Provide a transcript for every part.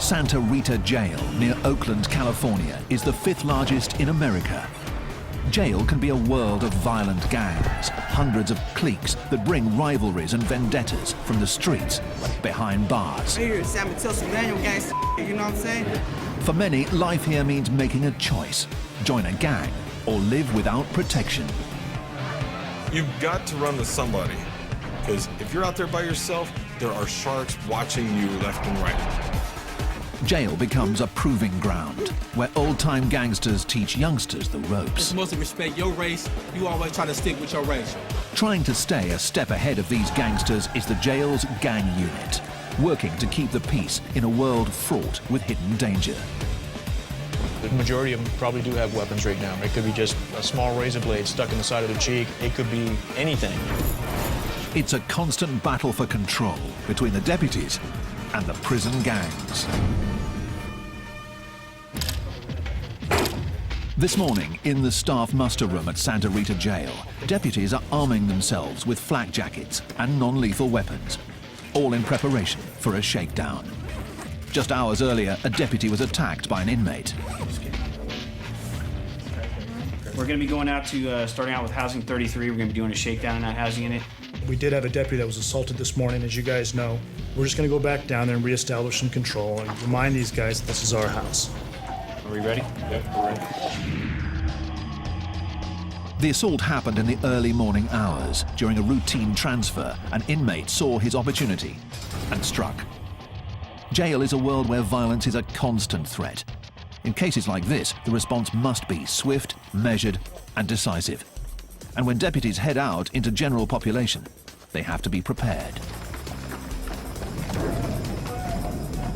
Santa Rita Jail near Oakland, California is the 5th largest in America. Jail can be a world of violent gangs, hundreds of cliques that bring rivalries and vendettas from the streets behind bars. Here, San Mateo, some manual gangster, you know what I'm saying? For many, life here means making a choice: join a gang or live without protection. You've got to run with somebody, because if you're out there by yourself, there are sharks watching you left and right. Jail becomes a proving ground where old-time gangsters teach youngsters the ropes. Just mostly respect your race. You always try to stick with your race. Trying to stay a step ahead of these gangsters is the jail's gang unit, working to keep the peace in a world fraught with hidden danger. The majority of them probably do have weapons right now. It could be just a small razor blade stuck in the side of the cheek. It could be anything. It's a constant battle for control between the deputies and the prison gangs. This morning, in the staff muster room at Santa Rita Jail, deputies are arming themselves with flak jackets and non-lethal weapons, all in preparation for a shakedown. Just hours earlier, a deputy was attacked by an inmate. We're going to be going out to, starting out with Housing 33. We're going to be doing a shakedown in that housing unit. We did have a deputy that was assaulted this morning, as you guys know. We're just going to go back down there and reestablish some control and remind these guys that this is our house. Are we ready? Yep, we're ready. The assault happened in the early morning hours. During a routine transfer, an inmate saw his opportunity and struck. Jail is a world where violence is a constant threat. In cases like this, the response must be swift, measured, and decisive. And when deputies head out into general population, they have to be prepared.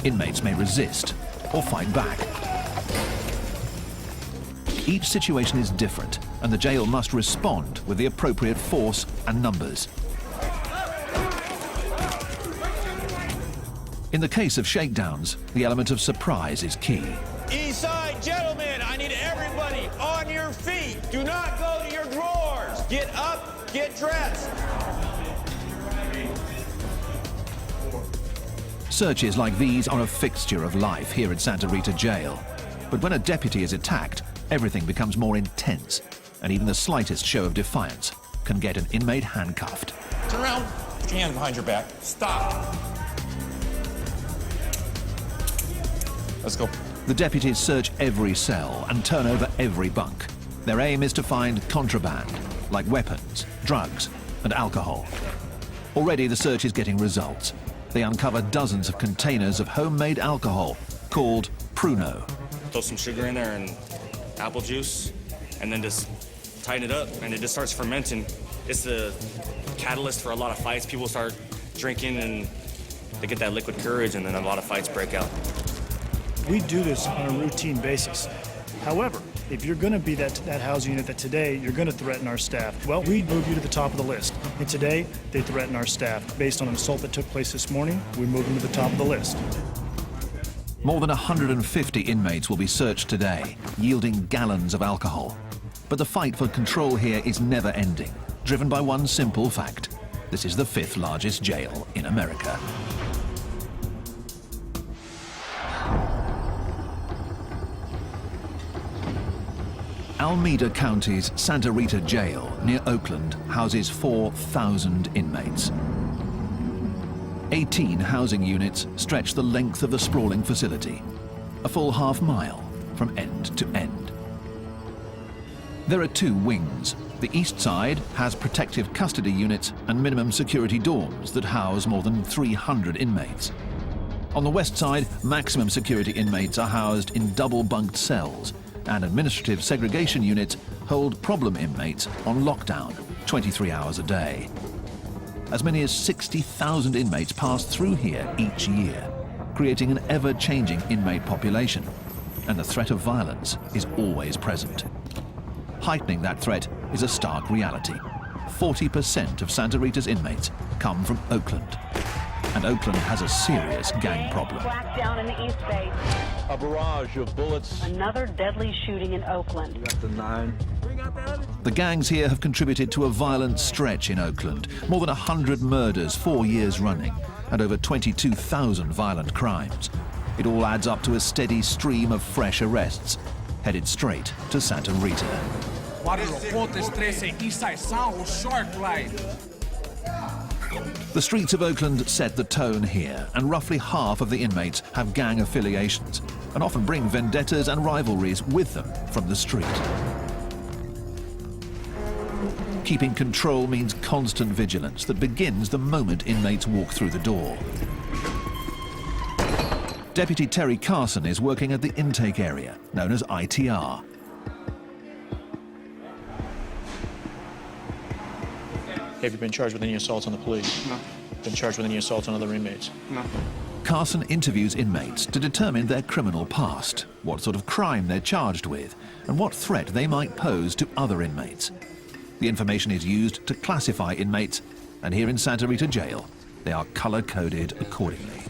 Inmates may resist or fight back. Each situation is different, and the jail must respond with the appropriate force and numbers. In the case of shakedowns, the element of surprise is key. East side, gentlemen, I need everybody on your feet. Do not go to your drawers. Get up, get dressed. Searches like these are a fixture of life here at Santa Rita Jail. But when a deputy is attacked, everything becomes more intense, and even the slightest show of defiance can get an inmate handcuffed. Turn around, put your hands behind your back. Stop. Let's go. The deputies search every cell and turn over every bunk. Their aim is to find contraband, like weapons, drugs, and alcohol. Already the search is getting results. They uncover dozens of containers of homemade alcohol called Pruno. Throw some sugar in there and apple juice, and then just tighten it up, and it just starts fermenting. It's the catalyst for a lot of fights. People start drinking, and they get that liquid courage, and then a lot of fights break out. We do this on a routine basis. However, if you're going to be that housing unit that today you're going to threaten our staff, well, we move you to the top of the list. And today, they threaten our staff. Based on an assault that took place this morning, we move them to the top of the list. More than 150 inmates will be searched today, yielding gallons of alcohol. But the fight for control here is never ending, driven by one simple fact. This is the 5th largest jail in America. Alameda County's Santa Rita Jail near Oakland houses 4,000 inmates. 18 housing units stretch the length of the sprawling facility, a full half-mile from end to end. There are 2 wings. The east side has protective custody units and minimum security dorms that house more than 300 inmates. On the west side, maximum security inmates are housed in double-bunked cells, and administrative segregation units hold problem inmates on lockdown 23 hours a day. As many as 60,000 inmates pass through here each year, creating an ever-changing inmate population, and the threat of violence is always present. Heightening that threat is a stark reality. 40% of Santa Rita's inmates come from Oakland, and Oakland has a serious gang problem. Black down in the East Bay. A barrage of bullets. Another deadly shooting in Oakland. Got the 9. The gangs here have contributed to a violent stretch in Oakland. More than 100 murders 4 years running, and over 22,000 violent crimes. It all adds up to a steady stream of fresh arrests, headed straight to Santa Rita. Cuatrocientos 13 Eastside Sound, Shark Line. The streets of Oakland set the tone here, and roughly half of the inmates have gang affiliations and often bring vendettas and rivalries with them from the street. Keeping control means constant vigilance that begins the moment inmates walk through the door. Deputy Terry Carson is working at the intake area, known as ITR. Have you been charged with any assaults on the police? No. Been charged with any assaults on other inmates? No. Carson interviews inmates to determine their criminal past, what sort of crime they're charged with, and what threat they might pose to other inmates. The information is used to classify inmates, and here in Santa Rita Jail, they are color-coded accordingly.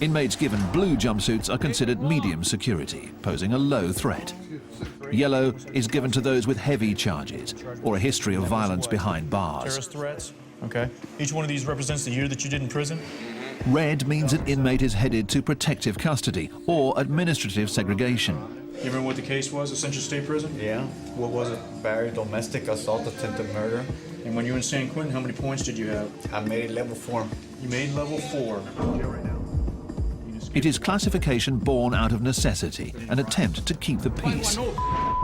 Inmates given blue jumpsuits are considered medium security, posing a low threat. Yellow is given to those with heavy charges or a history of violence behind bars. Terrorist threats? Okay. Each one of these represents the year that you did in prison? Red means an inmate is headed to protective custody or administrative segregation. You remember what the case was at Central State Prison? Yeah. What was it? Barry, domestic assault, attempted murder. And when you were in San Quentin, how many points did you have? I made it level 4. You made level 4. It is classification born out of necessity, an attempt to keep the peace.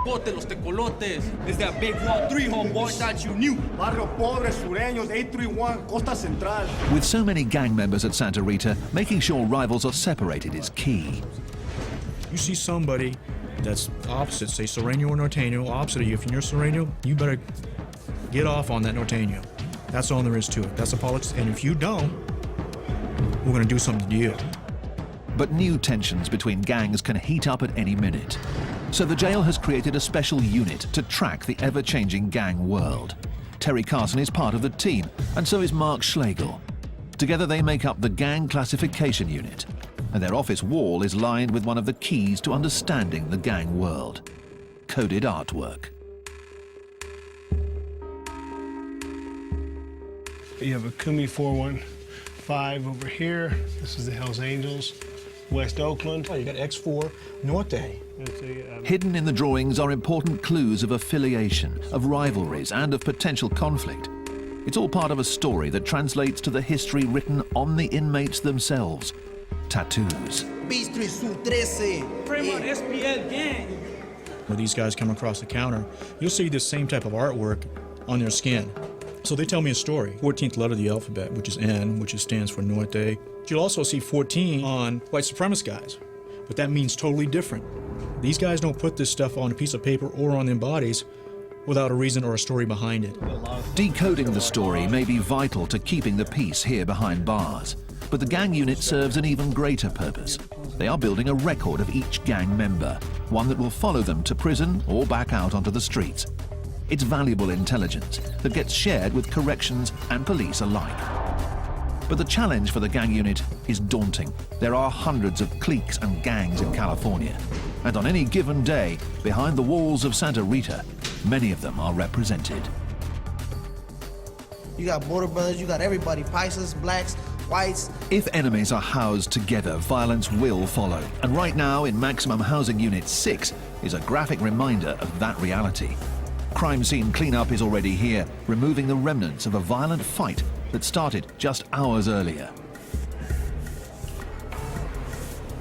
It's that big wall 3, homeboy, that you knew. Barrio Pobre, Sureños, 831, Costa Central. With so many gang members at Santa Rita, making sure rivals are separated is key. You see somebody that's opposite, say Sureño or Norteño, opposite of you. If you're near Sureño, you better get off on that Norteño. That's all there is to it. That's the politics. And if you don't, we're going to do something to you. But new tensions between gangs can heat up at any minute. So the jail has created a special unit to track the ever-changing gang world. Terry Carson is part of the team, and so is Mark Schlegel. Together they make up the Gang Classification Unit, and their office wall is lined with one of the keys to understanding the gang world: coded artwork. You have a Kumi 415 over here. This is the Hells Angels, West Oakland. Oh, you got X4 Norte. Hidden in the drawings are important clues of affiliation, of rivalries, and of potential conflict. It's all part of a story that translates to the history written on the inmates themselves: tattoos. When these guys come across the counter, you'll see the same type of artwork on their skin. So they tell me a story. 14th letter of the alphabet, which is N, which stands for Norte. You'll also see 14 on white supremacist guys, but that means totally different. These guys don't put this stuff on a piece of paper or on their bodies without a reason or a story behind it. Decoding the story may be vital to keeping the peace here behind bars, but the gang unit serves an even greater purpose. They are building a record of each gang member, one that will follow them to prison or back out onto the streets. It's valuable intelligence that gets shared with corrections and police alike. But the challenge for the gang unit is daunting. There are hundreds of cliques and gangs in California, and on any given day, behind the walls of Santa Rita, many of them are represented. You got Border Brothers, you got everybody, Paisas, blacks, whites. If enemies are housed together, violence will follow. And right now, in Maximum Housing Unit 6, is a graphic reminder of that reality. Crime scene cleanup is already here, removing the remnants of a violent fight that started just hours earlier.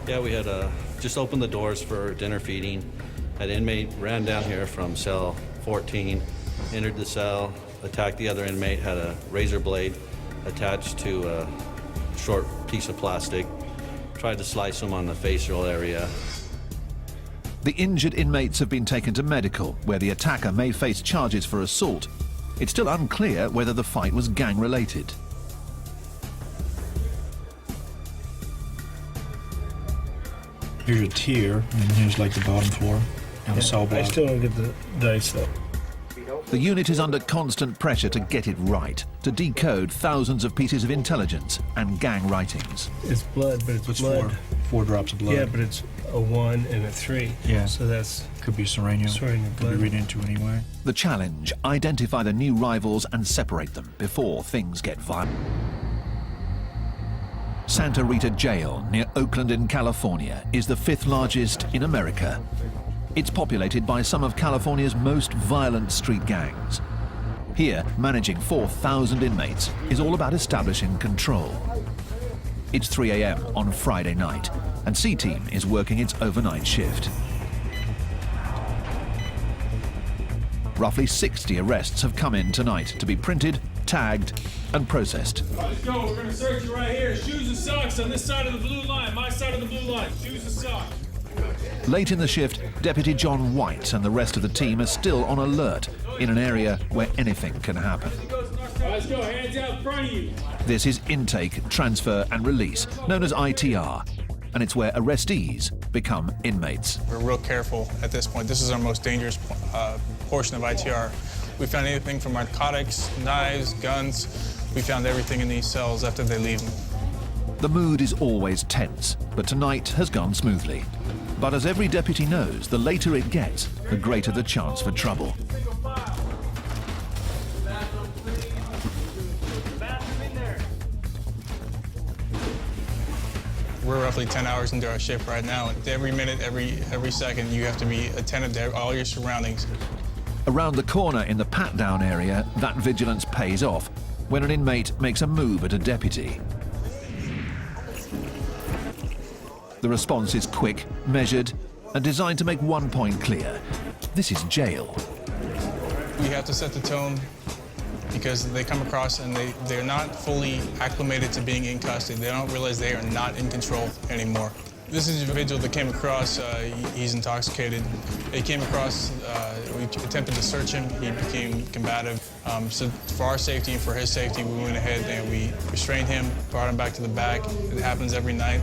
Yeah, we had just opened the doors for dinner feeding. An inmate ran down here from cell 14, entered the cell, attacked the other inmate, had a razor blade attached to a short piece of plastic, tried to slice him on the facial area. The injured inmates have been taken to medical, where the attacker may face charges for assault. It's still unclear whether the fight was gang-related. Here's a tier, and here's like the bottom floor. And the cell block. I still don't get the dice though. The unit is under constant pressure to get it right, to decode thousands of pieces of intelligence and gang writings. It's blood, but it's blood. Four drops of blood. Yeah, but it's a 1 and a 3. Yeah. So that's could be Sureño. Sureño Could be read into anyway. The challenge: identify the new rivals and separate them before things get violent. Santa Rita Jail near Oakland in California is the 5th largest in America. It's populated by some of California's most violent street gangs. Here, managing 4,000 inmates is all about establishing control. It's 3 a.m. on Friday night, and C-Team is working its overnight shift. Roughly 60 arrests have come in tonight to be printed, tagged, and processed. Let's go. We're going to search you right here. Shoes and socks on this side of the blue line. My side of the blue line. Shoes and socks. Late in the shift, Deputy John White and the rest of the team are still on alert in an area where anything can happen. Let's go. Hands out in front of you. This is intake, transfer, and release, known as ITR, and it's where arrestees become inmates. We're real careful at this point. This is our most dangerous portion of ITR. We found anything from narcotics, knives, guns. We found everything in these cells after they leave them. The mood is always tense, but tonight has gone smoothly. But as every deputy knows, the later it gets, the greater the chance for trouble. We're roughly 10 hours into our shift right now. Every minute, every second, you have to be attentive to all your surroundings. Around the corner in the pat-down area, that vigilance pays off when an inmate makes a move at a deputy. The response is quick, measured, and designed to make one point clear. This is jail. We have to set the tone because they come across and they're not fully acclimated to being in custody. They don't realize they are not in control anymore. This individual that came across, he's intoxicated. They came across, we attempted to search him. He became combative. So for our safety and for his safety, we went ahead and we restrained him, brought him back to the back. It happens every night.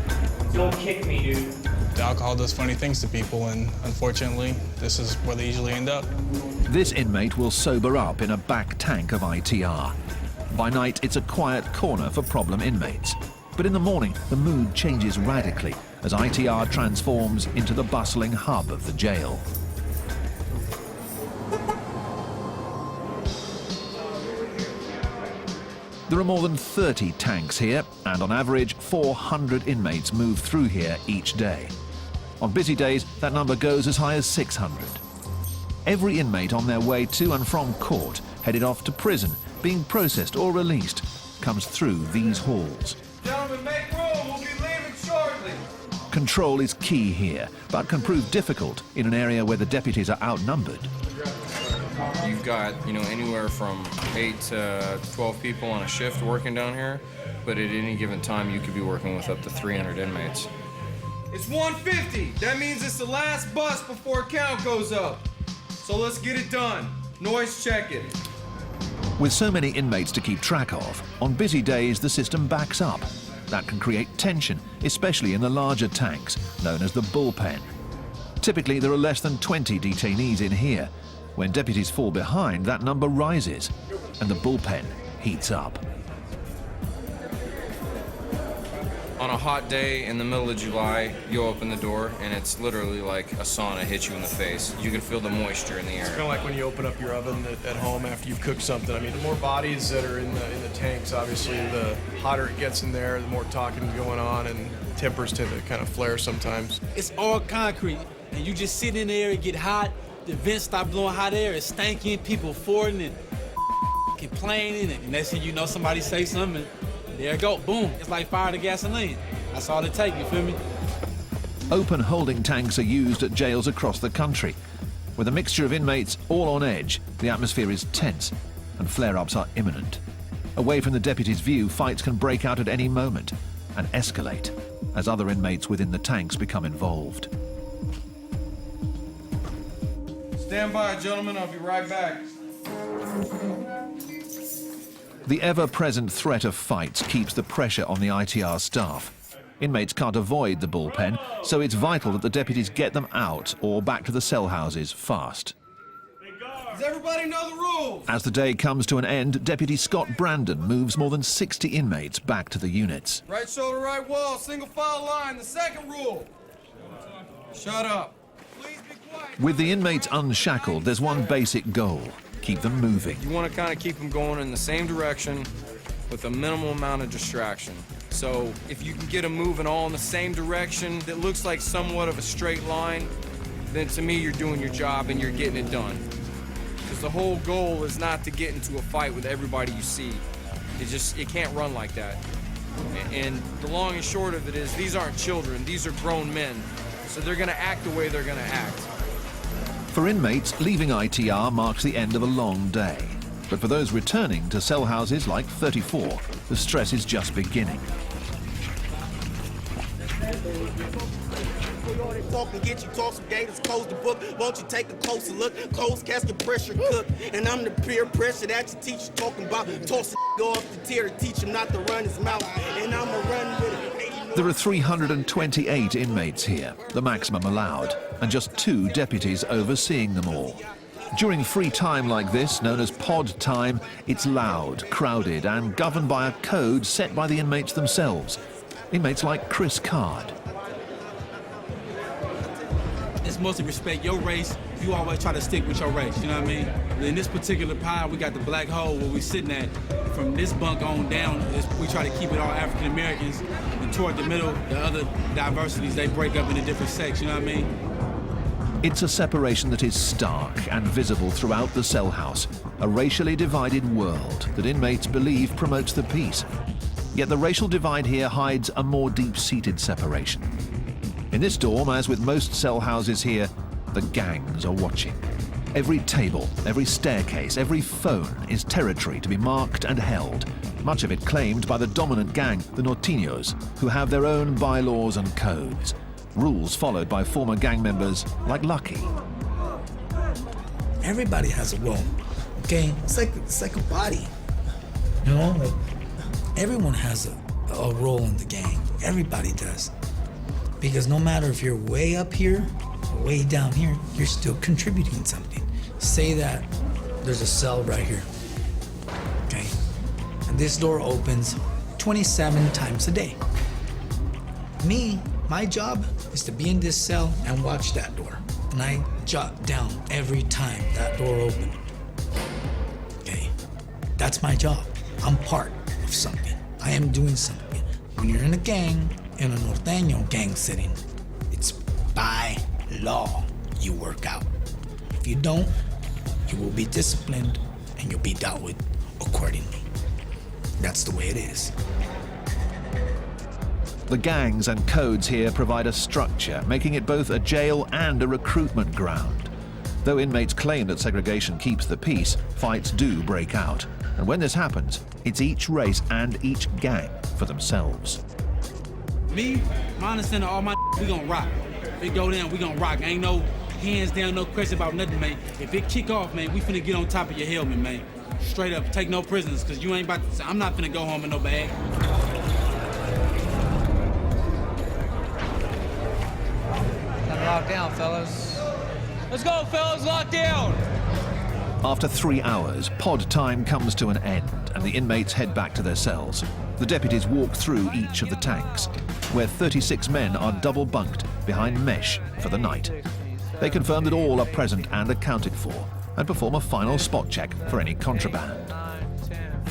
Don't kick me, dude. The alcohol does funny things to people, and unfortunately, this is where they usually end up. This inmate will sober up in a back tank of ITR. By night, it's a quiet corner for problem inmates. But in the morning, the mood changes radically as ITR transforms into the bustling hub of the jail. There are more than 30 tanks here, and on average, 400 inmates move through here each day. On busy days, that number goes as high as 600. Every inmate on their way to and from court, headed off to prison, being processed or released, comes through these halls. Gentlemen, make room. We'll be leaving shortly. Control is key here, but can prove difficult in an area where the deputies are outnumbered. You've got, anywhere from 8 to 12 people on a shift working down here, but at any given time, you could be working with up to 300 inmates. It's 1:50. That means it's the last bus before count goes up. So let's get it done. Noise check it. With so many inmates to keep track of, on busy days the system backs up. That can create tension, especially in the larger tanks, known as the bullpen. Typically there are less than 20 detainees in here. When deputies fall behind, that number rises, and the bullpen heats up. On a hot day in the middle of July, you open the door and it's literally like a sauna hits you in the face. You can feel the moisture in the air. It's kind of like when you open up your oven at home after you've cooked something. I mean, the more bodies that are in the tanks, obviously, the hotter it gets in there, the more talking going on, and tempers tend to kind of flare sometimes. It's all concrete, and you just sit in there, it get hot, the vents start blowing hot air, it's stanking, people farting and complaining, and next thing you know, somebody say something, and there it go, boom. It's like fire to gasoline. That's all it takes, you feel me? Open holding tanks are used at jails across the country. With a mixture of inmates all on edge, the atmosphere is tense and flare-ups are imminent. Away from the deputy's view, fights can break out at any moment and escalate as other inmates within the tanks become involved. Stand by, gentlemen. I'll be right back. The ever-present threat of fights keeps the pressure on the ITR staff. Inmates can't avoid the bullpen, so it's vital that the deputies get them out or back to the cell houses fast. Does everybody know the rules? As the day comes to an end, Deputy Scott Brandon moves more than 60 inmates back to the units. Right shoulder, right wall, single file line. The second rule. Shut up. Please be quiet. With the inmates unshackled, there's one basic goal: keep them moving. You want to kind of keep them going in the same direction with a minimal amount of distraction. So if you can get them moving all in the same direction that looks like somewhat of a straight line, then to me you're doing your job and you're getting it done. Because the whole goal is not to get into a fight with everybody you see. It can't run like that. And the long and short of it is these aren't children, these are grown men. So they're gonna act the way they're gonna act. For inmates, leaving ITR marks the end of a long day. But for those returning to cell houses like 34, the stress is just beginning. Walk and get you talk some gators, close the book. Won't you take a closer look? Closed casket pressure cook. And I'm the peer pressure that your teacher talking about. Toss go off the tier to teach him not to run his mouth. And I'ma run with it. There are 328 inmates here, the maximum allowed, and just 2 deputies overseeing them all. During free time like this, known as pod time, it's loud, crowded, and governed by a code set by the inmates themselves. Inmates like Chris Card. It's mostly respect your race. You always try to stick with your race, you know what I mean? In this particular pile, we got the black hole where we sitting at. From this bunk on down, we try to keep it all African Americans. And toward the middle, the other diversities, they break up into different sects, you know what I mean? It's a separation that is stark and visible throughout the cell house, a racially divided world that inmates believe promotes the peace. Yet the racial divide here hides a more deep-seated separation. In this dorm, as with most cell houses here, the gangs are watching. Every table, every staircase, every phone is territory to be marked and held, much of it claimed by the dominant gang, the Norteños, who have their own bylaws and codes, rules followed by former gang members like Lucky. Everybody has a role, okay? It's like a body, you know? Like, everyone has a role in the gang. Everybody does. Because no matter if you're way up here or way down here, you're still contributing something. Say that there's a cell right here, okay? And this door opens 27 times a day. My job is to be in this cell and watch that door. And I jot down every time that door opened, okay? That's my job. I'm part of something. I am doing something. When you're in a gang, in a Norteño gang setting, it's by law you work out. If you don't, you will be disciplined and you'll be dealt with accordingly. That's the way it is. The gangs and codes here provide a structure, making it both a jail and a recruitment ground. Though inmates claim that segregation keeps the peace, fights do break out. And when this happens, it's each race and each gang for themselves. Me, my understanding, all my we gonna rock. If it go down, we gonna rock. Ain't no hands down, no question about nothing, man. If it kick off, man, we finna get on top of your helmet, man. Straight up, take no prisoners, cause you ain't about to, I'm not finna go home in no bag. Lock down, fellas. Let's go, fellas, lock down! After 3 hours, pod time comes to an end and the inmates head back to their cells. The deputies walk through each of the tanks, where 36 men are double bunked behind mesh for the night. They confirm that all are present and accounted for and perform a final spot check for any contraband.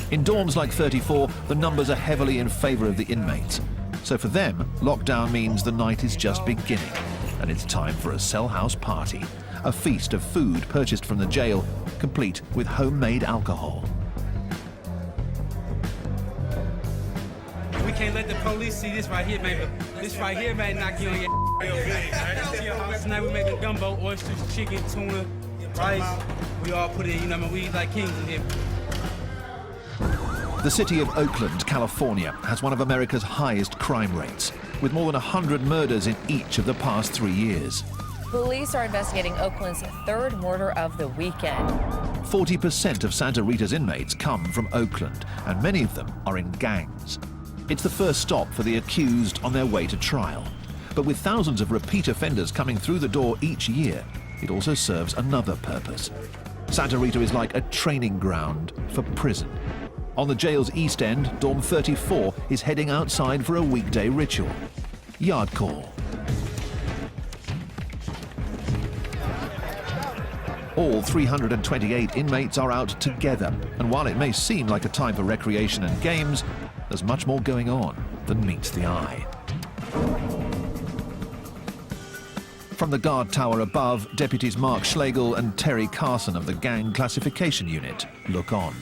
In dorms like 34, the numbers are heavily in favor of the inmates. So for them, lockdown means the night is just beginning and it's time for a cell house party, a feast of food purchased from the jail, complete with homemade alcohol. We can't let the police see this right here, man. This right here, man, knock you on your Tonight we making gumbo, oysters, chicken, tuna, rice. We all put in, you know, I mean, we eat like kings in here. The city of Oakland, California, has one of America's highest crime rates, with more than 100 murders in each of the past 3 years. Police are investigating Oakland's third murder of the weekend. 40% of Santa Rita's inmates come from Oakland, and many of them are in gangs. It's the first stop for the accused on their way to trial. But with thousands of repeat offenders coming through the door each year, it also serves another purpose. Santa Rita is like a training ground for prison. On the jail's east end, Dorm 34 is heading outside for a weekday ritual. Yard call. All 328 inmates are out together, and while it may seem like a time for recreation and games, there's much more going on. than meets the eye. From the guard tower above, deputies Mark Schlegel and Terry Carson of the Gang Classification Unit look on.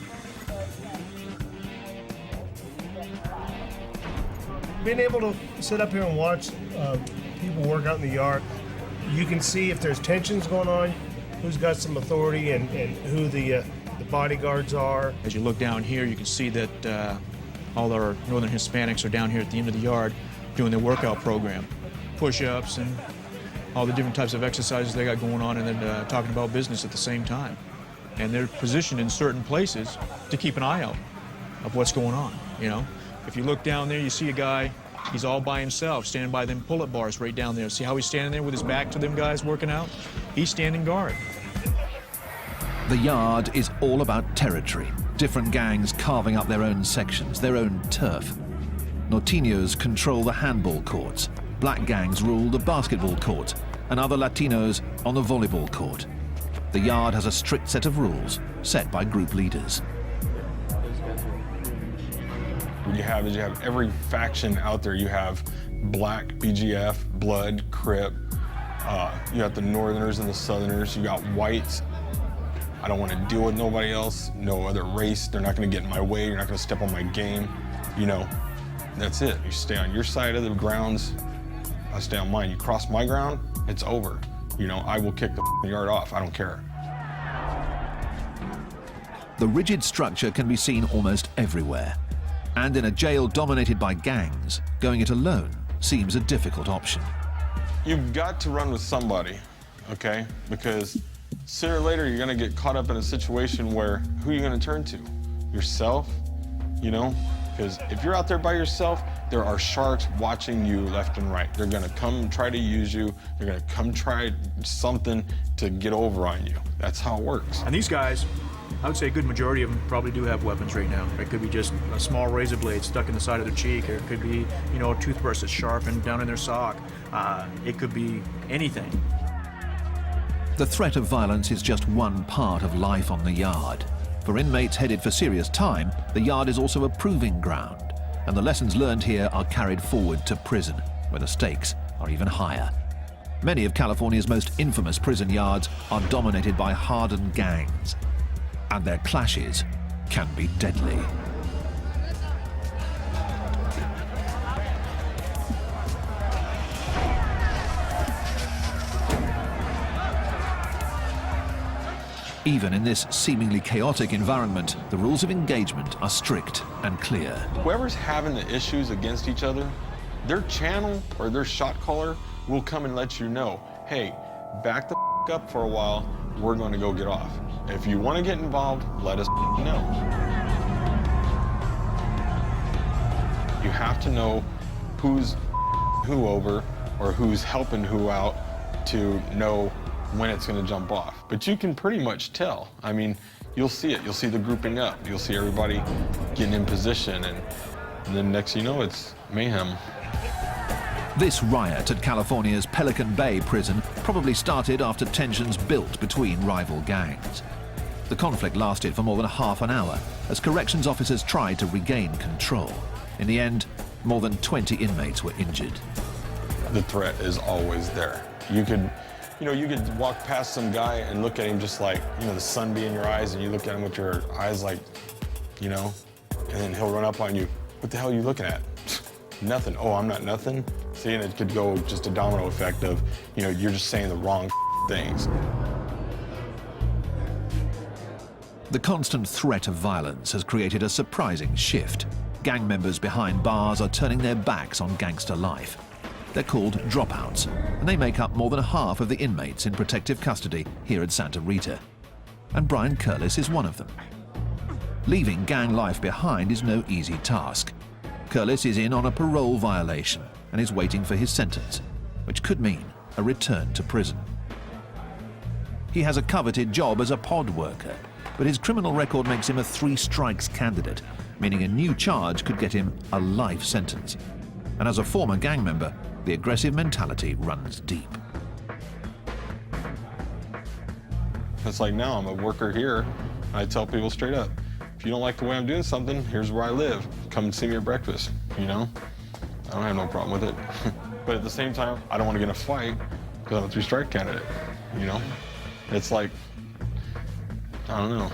Being able to sit up here and watch people work out in the yard, you can see if there's tensions going on, who's got some authority and who the bodyguards are. As you look down here, you can see that all our Northern Hispanics are down here at the end of the yard doing their workout program. Push-ups and all the different types of exercises they got going on, and then talking about business at the same time. And they're positioned in certain places to keep an eye out of what's going on, you know? If you look down there, you see a guy, he's all by himself, standing by them pull-up bars right down there. See how he's standing there with his back to them guys working out? He's standing guard. The yard is all about territory, different gangs carving up their own sections, their own turf. Norteños control the handball courts, black gangs rule the basketball court, and other Latinos on the volleyball court. The yard has a strict set of rules set by group leaders. What you have is you have every faction out there. You have Black, BGF, Blood, Crip. You got the Northerners and the Southerners. You got Whites. I don't want to deal with nobody else, no other race. They're not going to get in my way. You're not going to step on my game. You know, that's it. You stay on your side of the grounds. I stay on mine. You cross my ground, it's over. You know, I will kick the yard off. I don't care. The rigid structure can be seen almost everywhere. And in a jail dominated by gangs, going it alone seems a difficult option. You've got to run with somebody, okay? Because sooner or later, you're gonna get caught up in a situation where who are you gonna turn to? Yourself, you know? Because if you're out there by yourself, there are sharks watching you left and right. They're gonna come try to use you. They're gonna come try something to get over on you. That's how it works. And these guys, I would say a good majority of them probably do have weapons right now. It could be just a small razor blade stuck in the side of their cheek, or it could be, you know, a toothbrush that's sharpened down in their sock. It could be anything. The threat of violence is just one part of life on the yard. For inmates headed for serious time, the yard is also a proving ground, and the lessons learned here are carried forward to prison, where the stakes are even higher. Many of California's most infamous prison yards are dominated by hardened gangs, and their clashes can be deadly. Even in this seemingly chaotic environment, the rules of engagement are strict and clear. Whoever's having the issues against each other, their channel or their shot caller will come and let you know, hey, back the up for a while, we're going to go get off. If you want to get involved, let us know. You have to know who's who over or who's helping who out to know when it's going to jump off. But you can pretty much tell. I mean, you'll see it. You'll see the grouping up. You'll see everybody getting in position, and then next you know, it's mayhem. This riot at California's Pelican Bay prison probably started after tensions built between rival gangs. The conflict lasted for more than half an hour as corrections officers tried to regain control. In the end, more than 20 inmates were injured. The threat is always there. You could walk past some guy and look at him just like, you know, the sun be in your eyes, and you look at him with your eyes like, you know, and then he'll run up on you. What the hell are you looking at? Nothing. Oh, I'm not nothing. See, and it could go just a domino effect of, you know, you're just saying the wrong things. The constant threat of violence has created a surprising shift. Gang members behind bars are turning their backs on gangster life. They're called dropouts, and they make up more than half of the inmates in protective custody here at Santa Rita. And Brian Curlis is one of them. Leaving gang life behind is no easy task. Curlis is in on a parole violation and is waiting for his sentence, which could mean a return to prison. He has a coveted job as a pod worker, but his criminal record makes him a 3 strikes candidate, meaning a new charge could get him a life sentence. And as a former gang member, the aggressive mentality runs deep. It's like now I'm a worker here, and I tell people straight up, if you don't like the way I'm doing something, here's where I live. Come and see me at breakfast, you know? I don't have no problem with it. But at the same time, I don't want to get in a fight because I'm a three-strike candidate, you know? It's like, I don't know.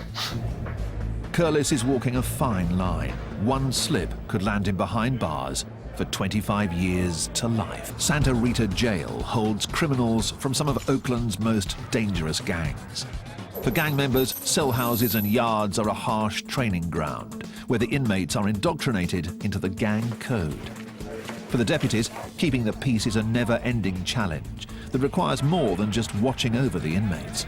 Curlis is walking a fine line. One slip could land him behind bars for 25 years to life. Santa Rita Jail holds criminals from some of Oakland's most dangerous gangs. For gang members, cell houses and yards are a harsh training ground where the inmates are indoctrinated into the gang code. For the deputies, keeping the peace is a never-ending challenge that requires more than just watching over the inmates.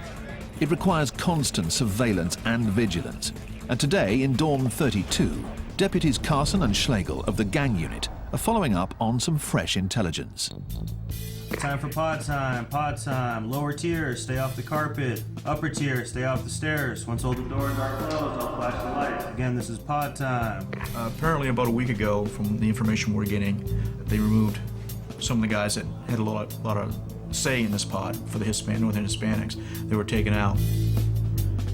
It requires constant surveillance and vigilance. And today, in Dorm 32, deputies Carson and Schlegel of the gang unit are following up on some fresh intelligence. Time for pod time, pod time. Lower tier, stay off the carpet. Upper tier, stay off the stairs. Once all the doors are closed, I'll flash the lights. Again, this is pod time. Apparently about a week ago, from the information we're getting, they removed some of the guys that had a lot of say in this pod for the Northern Hispanics. They were taken out.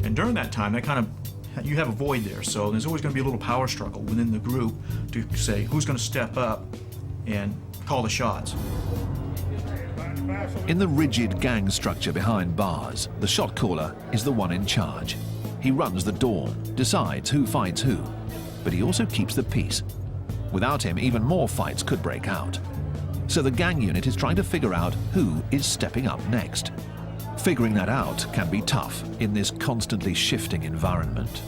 And during that time, that kind of, you have a void there, so there's always going to be a little power struggle within the group to say who's going to step up and call the shots. In the rigid gang structure behind bars, the shot caller is the one in charge. He runs the dorm, decides who fights who, but he also keeps the peace. Without him, even more fights could break out. So the gang unit is trying to figure out who is stepping up next. Figuring that out can be tough in this constantly shifting environment.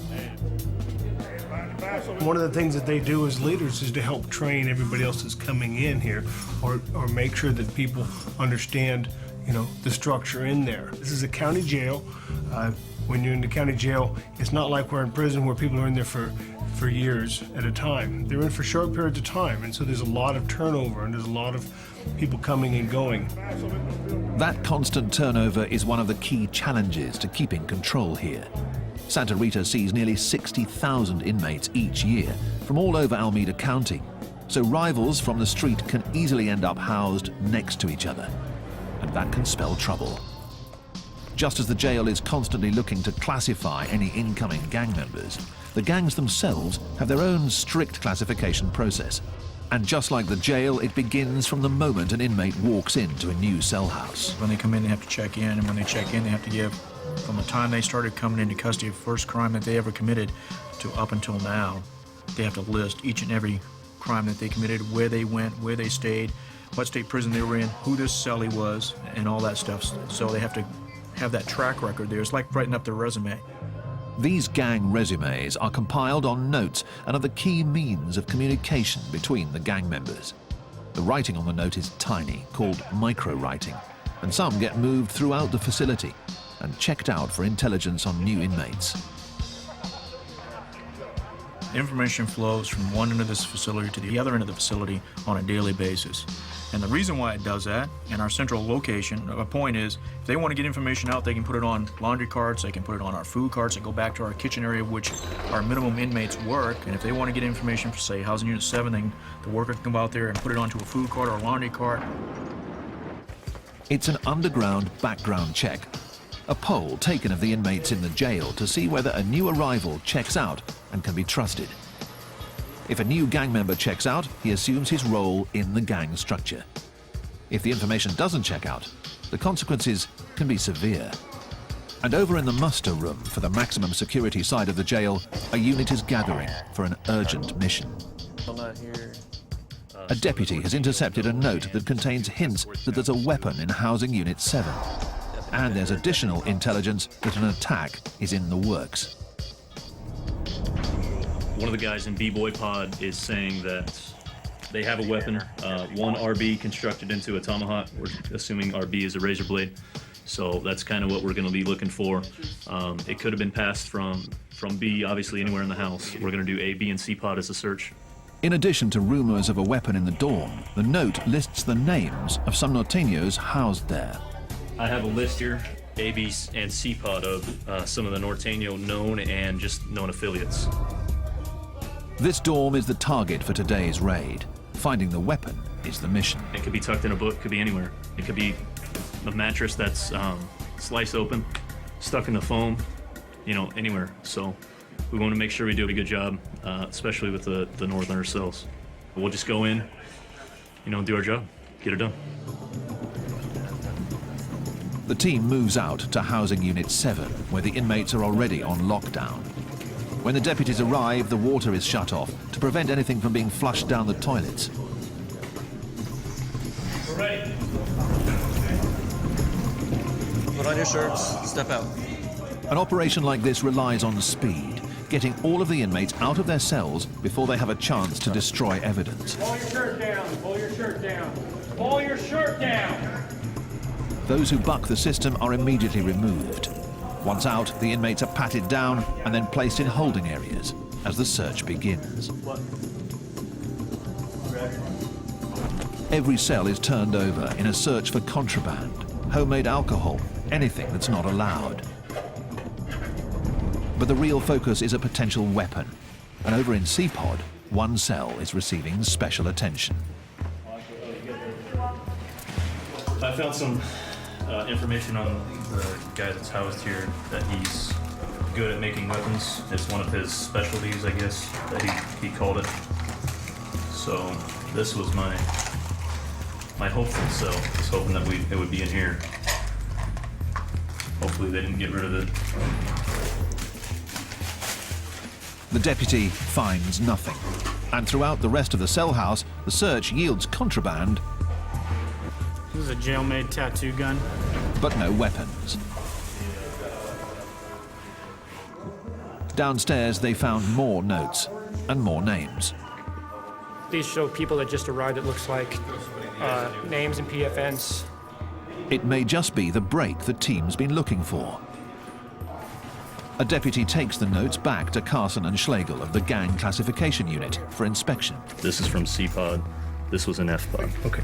One of the things that they do as leaders is to help train everybody else that's coming in here, or make sure that people understand, you know, the structure in there. This is a county jail. When you're in the county jail, it's not like we're in prison where people are in there for years at a time. They're in for short periods of time, and so there's a lot of turnover and there's a lot of people coming and going. That constant turnover is one of the key challenges to keeping control here. Santa Rita sees nearly 60,000 inmates each year from all over Alameda County, so rivals from the street can easily end up housed next to each other, and that can spell trouble. Just as the jail is constantly looking to classify any incoming gang members, the gangs themselves have their own strict classification process. And just like the jail, it begins from the moment an inmate walks into a new cell house. When they come in, they have to check in, and when they check in, they have to give, from the time they started coming into custody of the first crime that they ever committed to up until now, they have to list each and every crime that they committed, where they went, where they stayed, what state prison they were in, who this cellie was, and all that stuff. So they have to have that track record there. It's like writing up their resume. These gang resumes are compiled on notes and are the key means of communication between the gang members. The writing on the note is tiny, called micro-writing, and some get moved throughout the facility and checked out for intelligence on new inmates. Information flows from one end of this facility to the other end of the facility on a daily basis. And the reason why it does that, and our central location, a point is, if they want to get information out, they can put it on laundry carts, they can put it on our food carts, and go back to our kitchen area, which our minimum inmates work. And if they want to get information for, say, Housing Unit 7, the worker can go out there and put it onto a food cart or a laundry cart. It's an underground background check, a poll taken of the inmates in the jail to see whether a new arrival checks out and can be trusted. If a new gang member checks out, he assumes his role in the gang structure. If the information doesn't check out, the consequences can be severe. And over in the muster room for the maximum security side of the jail, a unit is gathering for an urgent mission. A deputy has intercepted a note that contains hints that there's a weapon in Housing Unit 7. And there's additional intelligence that an attack is in the works. One of the guys in B-Boy Pod is saying that they have a weapon, one RB constructed into a tomahawk. We're assuming RB is a razor blade. So that's kind of what we're going to be looking for. It could have been passed from B, obviously anywhere in the house. We're going to do A, B, and C pod as a search. In addition to rumors of a weapon in the dorm, the note lists the names of some Norteños housed there. I have a list here, A, B, and C pod of some of the Norteño known and just known affiliates. This dorm is the target for today's raid. Finding the weapon is the mission. It could be tucked in a book, could be anywhere. It could be a mattress that's sliced open, stuck in the foam, you know, anywhere. So we want to make sure we do a good job, especially with the northerner cells. We'll just go in, do our job, get it done. The team moves out to Housing Unit 7, where the inmates are already on lockdown. When the deputies arrive, the water is shut off to prevent anything from being flushed down the toilets. We're ready. Put on your shirts, step out. An operation like this relies on speed, getting all of the inmates out of their cells before they have a chance to destroy evidence. Pull your shirt down, pull your shirt down. Pull your shirt down. Those who buck the system are immediately removed. Once out, the inmates are patted down and then placed in holding areas as the search begins. Every cell is turned over in a search for contraband, homemade alcohol, anything that's not allowed. But the real focus is a potential weapon. And over in C-Pod, one cell is receiving special attention. I found some information on the guy that's housed here that he's good at making weapons. It's one of his specialties, I guess, that he called it. So this was my hopeful cell. I was hoping that it would be in here. Hopefully they didn't get rid of it. The deputy finds nothing. And throughout the rest of the cell house, the search yields contraband. This is a jail-made tattoo gun. But no weapons. Downstairs, they found more notes and more names. These show people that just arrived, it looks like, names and PFNs. It may just be the break the team's been looking for. A deputy takes the notes back to Carson and Schlegel of the Gang Classification Unit for inspection. This is from C-Pod. This was an F-Pod. Okay.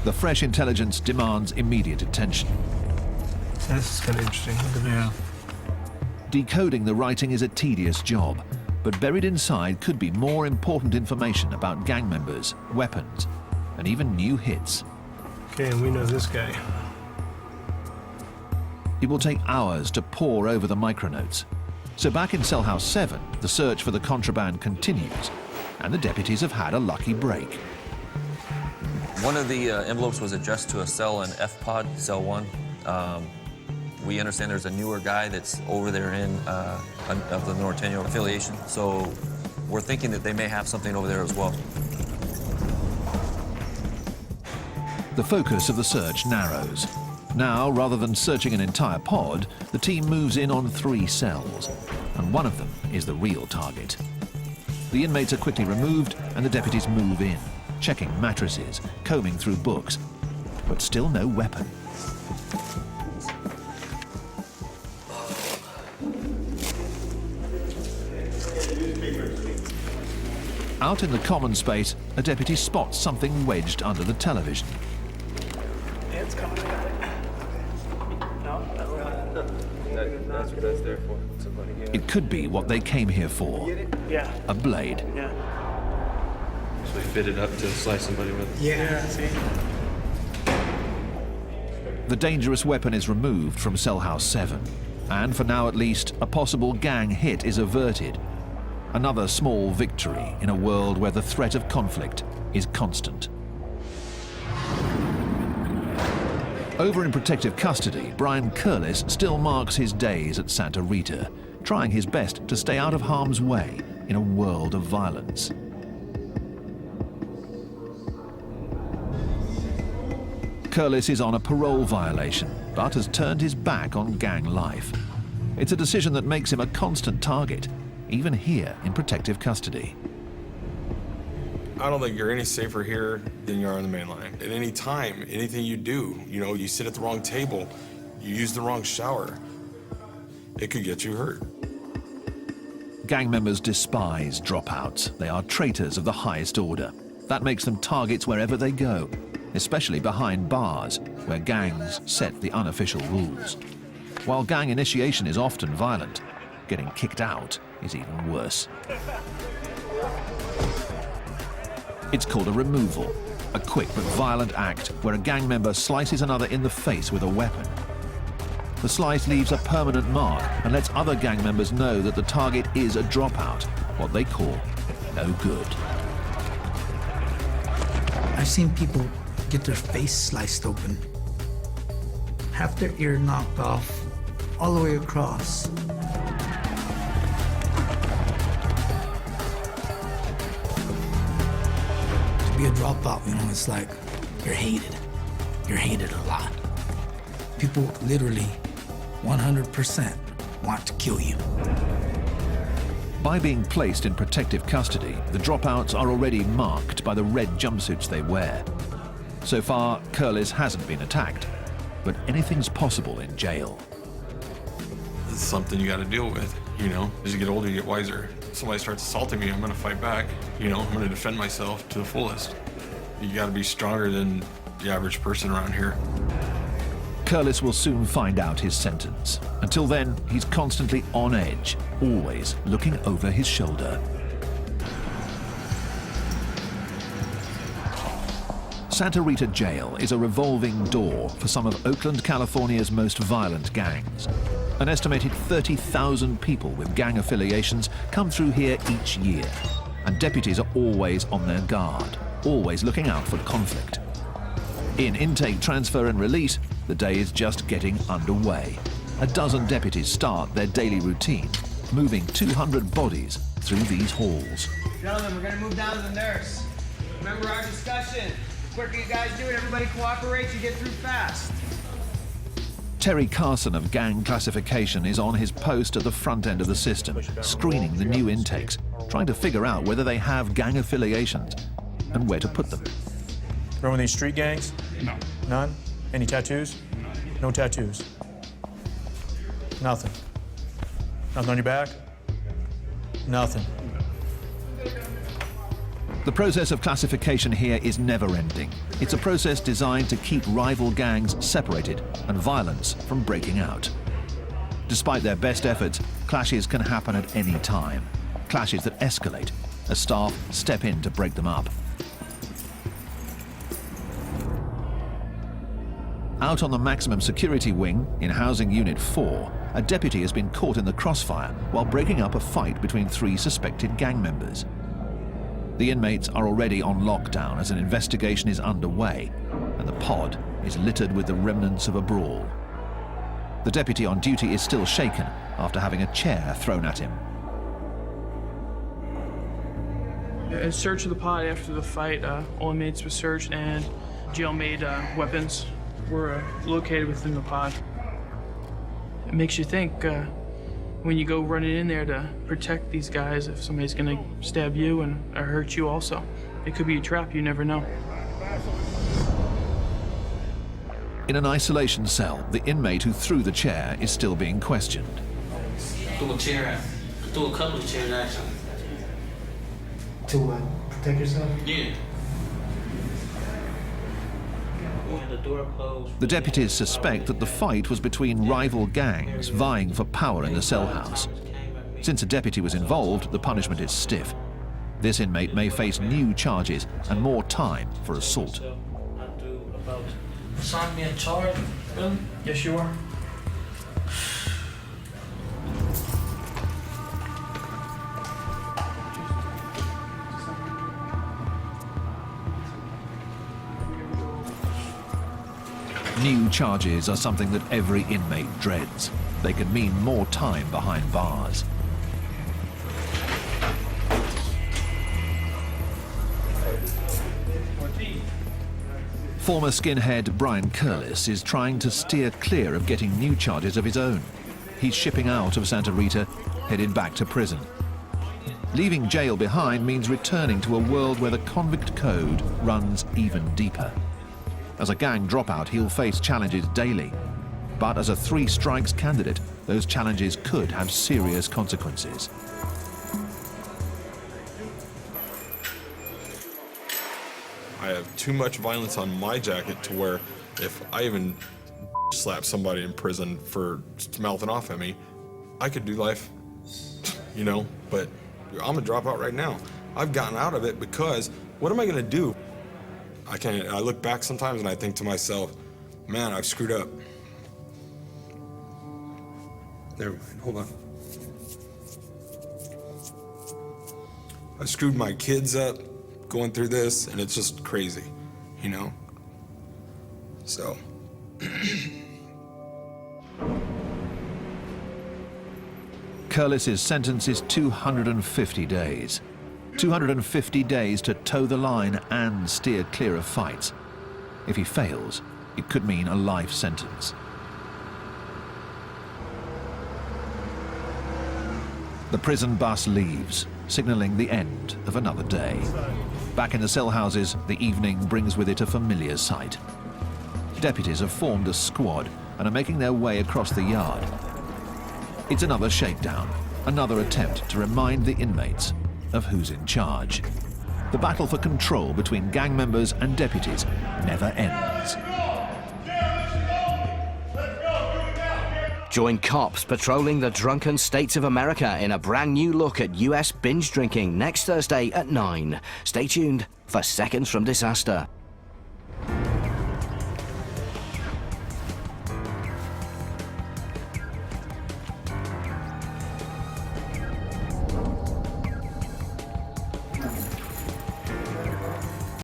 The fresh intelligence demands immediate attention. This is kind of interesting. Look at that. Decoding the writing is a tedious job, but buried inside could be more important information about gang members, weapons, and even new hits. Okay, and we know this guy. It will take hours to pore over the micronotes. So back in Cell House 7, the search for the contraband continues, and the deputies have had a lucky break. One of the envelopes was addressed to a cell in F-Pod, cell 1. We understand there's a newer guy that's over there of the Norteño affiliation, so we're thinking that they may have something over there as well. The focus of the search narrows. Now, rather than searching an entire pod, the team moves in on 3 cells, and one of them is the real target. The inmates are quickly removed, and the deputies move in, checking mattresses, combing through books, but still no weapon. Out in the common space, a deputy spots something wedged under the television. It's coming. That's what that's there for. Somebody get it. It could be what they came here for. Yeah. A blade. Yeah. So we fit it up to slice somebody with. Yeah. See? The dangerous weapon is removed from Cell House 7. And for now at least, a possible gang hit is averted. Another small victory in a world where the threat of conflict is constant. Over in protective custody, Brian Curlis still marks his days at Santa Rita, trying his best to stay out of harm's way in a world of violence. Curlis is on a parole violation, but has turned his back on gang life. It's a decision that makes him a constant target, even here in protective custody. I don't think you're any safer here than you are on the main line. At any time, anything you do, you sit at the wrong table, you use the wrong shower, it could get you hurt. Gang members despise dropouts. They are traitors of the highest order. That makes them targets wherever they go, especially behind bars, where gangs set the unofficial rules. While gang initiation is often violent, getting kicked out is even worse. It's called a removal, a quick but violent act where a gang member slices another in the face with a weapon. The slice leaves a permanent mark and lets other gang members know that the target is a dropout, what they call no good. I've seen people get their face sliced open, have their ear knocked off, all the way across. To be a dropout, you know, it's like you're hated. You're hated a lot. People literally 100% want to kill you. By being placed in protective custody, the dropouts are already marked by the red jumpsuits they wear. So far, Curlis hasn't been attacked, but anything's possible in jail. It's something you got to deal with, you know? As you get older, you get wiser. If somebody starts assaulting me, I'm going to fight back. You know, I'm going to defend myself to the fullest. You got to be stronger than the average person around here. Curlis will soon find out his sentence. Until then, he's constantly on edge, always looking over his shoulder. Santa Rita Jail is a revolving door for some of Oakland, California's most violent gangs. An estimated 30,000 people with gang affiliations come through here each year, and deputies are always on their guard, always looking out for conflict. In intake, transfer and release, the day is just getting underway. A dozen deputies start their daily routine, moving 200 bodies through these halls. Gentlemen, we're gonna move down to the nurse. Remember our discussion. The quicker you guys do it, everybody cooperates, you get through fast. Terry Carson of Gang Classification is on his post at the front end of the system, screening the new intakes, trying to figure out whether they have gang affiliations and where to put them. Remember these street gangs? No. None? Any tattoos? No tattoos. Nothing. Nothing on your back? Nothing. The process of classification here is never-ending. It's a process designed to keep rival gangs separated and violence from breaking out. Despite their best efforts, clashes can happen at any time. Clashes that escalate as staff step in to break them up. Out on the maximum security wing, in Housing Unit 4, a deputy has been caught in the crossfire while breaking up a fight between 3 suspected gang members. The inmates are already on lockdown as an investigation is underway, and the pod is littered with the remnants of a brawl. The deputy on duty is still shaken after having a chair thrown at him. A search of the pod after the fight, all inmates were searched and jail-made weapons were located within the pod. It makes you think when you go running in there to protect these guys, if somebody's gonna stab you and or hurt you also. It could be a trap, you never know. In an isolation cell, the inmate who threw the chair is still being questioned. Threw a couple of chairs actually. To what? Protect yourself? Yeah. The door closed. The deputies suspect that the fight was between rival gangs vying for power in the cell house. Since a deputy was involved, the punishment is stiff. This inmate may face new charges and more time for assault. Sign me a charge, really? Yes, you are. New charges are something that every inmate dreads. They can mean more time behind bars. Former skinhead Brian Curlis is trying to steer clear of getting new charges of his own. He's shipping out of Santa Rita, headed back to prison. Leaving jail behind means returning to a world where the convict code runs even deeper. As a gang dropout, he'll face challenges daily. But as a 3 strikes candidate, those challenges could have serious consequences. I have too much violence on my jacket to where if I even slap somebody in prison for mouthing off at me, I could do life, you know, but I'm a dropout right now. I've gotten out of it because what am I gonna do? I look back sometimes and I think to myself, man, I've screwed up. Never mind, hold on. I screwed my kids up going through this, and it's just crazy. you know? So. Curlis's sentence is 250 days. 250 days to toe the line and steer clear of fights. If he fails, it could mean a life sentence. The prison bus leaves, signaling the end of another day. Back in the cell houses, the evening brings with it a familiar sight. Deputies have formed a squad and are making their way across the yard. It's another shakedown, another attempt to remind the inmates of who's in charge. The battle for control between gang members and deputies never ends. Join cops patrolling the drunken states of America in a brand new look at US binge drinking next Thursday at 9. Stay tuned for Seconds from Disaster.